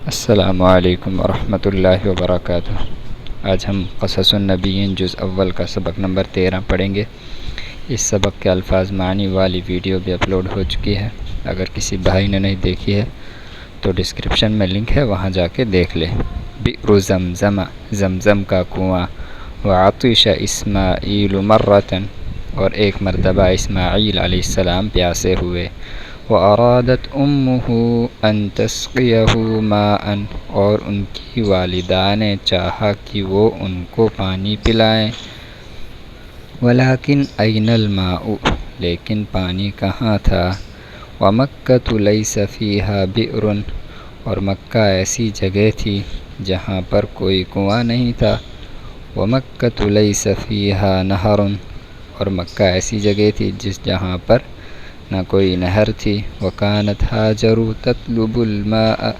السلام علیکم ورحمۃ اللہ وبرکاتہ۔ آج ہم قصص النبیین جز اول کا سبق نمبر 13 پڑھیں گے۔ اس سبق کے الفاظ معنی والی ویڈیو بھی اپلوڈ ہو چکی ہے، اگر کسی بھائی نے نہیں دیکھی ہے تو ڈسکرپشن میں لنک ہے، وہاں جا کے دیکھ لیں۔ بئر زمزم، زمزم کا کنواں۔ وعطش اسماعیل مرتن، اور ایک مرتبہ اسماعیل علیہ السلام پیاسے ہوئے۔ وَأَرَادَتْ أُمُّهُ أَن تَسْقِيَهُ مَاءً، اور ان کی والدہ نے چاہا کہ وہ ان کو پانی پلائیں۔ وَلَٰكِنْ أَيْنَ الْمَاءُ، لیکن پانی کہاں تھا؟ وَمَكَّةُ لَيْسَ فِيهَا بِئْرٌ، اور مکہ ایسی جگہ تھی جہاں پر کوئی کنواں نہیں تھا۔ وَمَكَّةُ لَيْسَ فِيهَا نَهْرٌ، اور مکہ ایسی جگہ تھی جہاں پر نہ کوئی نہر تھی۔ وَكَانَتْ هَاجَرُ تَطْلُبُ الْمَاءَ،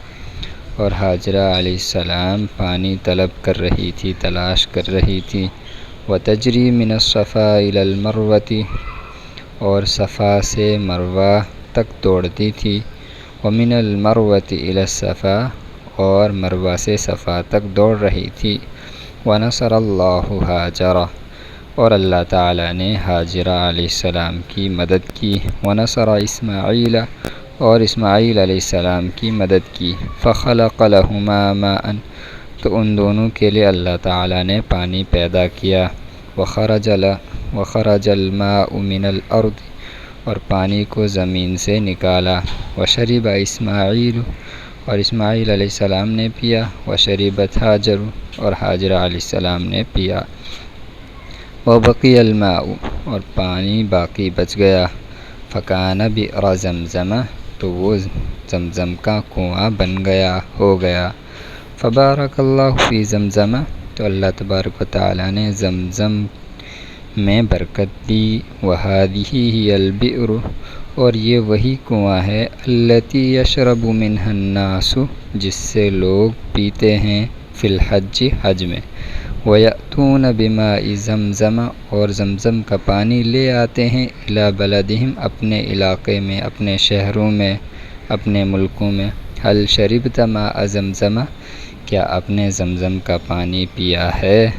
اور ہاجرہ علیہ السلام پانی طلب کر رہی تھی، تلاش کر رہی تھی۔ وَتَجْرِي مِنَ الصَّفَا إِلَى الْمَرْوَةِ، اور صفا سے مروہ تک دوڑتی تھی۔ وَمِنَ الْمَرْوَةِ إِلَى الصَّفَا، اور مروہ سے صفا تک دوڑ رہی تھی۔ وَنَصَرَ اللَّهُ هَاجَرَ، اور اللہ تعالیٰ نے ہاجرہ علیہ السلام کی مدد کی۔ وَنَصَرَ اسماعیل، اور اسماعیل علیہ السلام کی مدد کی۔ فَخَلَقَ لَهُمَا مَاءً، تو ان دونوں کے لیے اللہ تعالیٰ نے پانی پیدا کیا۔ وَخَرَجَ الْمَاءُ مِنَ الْأَرْضِ، اور پانی کو زمین سے نکالا۔ وَشَرِبَ اسماعیل، اور اسماعیل علیہ السلام نے پیا۔ وَشَرِبَتْ ہاجر، اور ہاجرہ علیہ السلام نے پیا۔ وَبَقِيَ الْمَاءُ، اور پانی باقی بچ گیا۔ فَكَانَ بِئْرَ زَمْزَمَ، تو وہ زمزم کا کنواں ہو گیا۔ فَبَارَكَ اللَّهُ فِي زَمْزَمَ، تو اللہ تبارک و تعالیٰ نے زمزم میں برکت دی۔ وَهَٰذِهِ هِيَ الْبِئْرُ، اور یہ وہی کنواں ہے الَّتِي يَشْرَبُ مِنْهَا النَّاسُ، جس سے لوگ پیتے ہیں، فی الحج، حج میں۔ وَيَأْتُونَ بِمَاءِ زَمْزَمَ، اور زمزم کا پانی لے آتے ہیں، إِلَىٰ بَلَدِهِمْ، اپنے علاقے میں، اپنے شہروں میں، اپنے ملکوں میں۔ هَلْ شَرِبْتَ مَاءَ زَمْزَمَ، کیا آپ نے زمزم کا پانی پیا ہے؟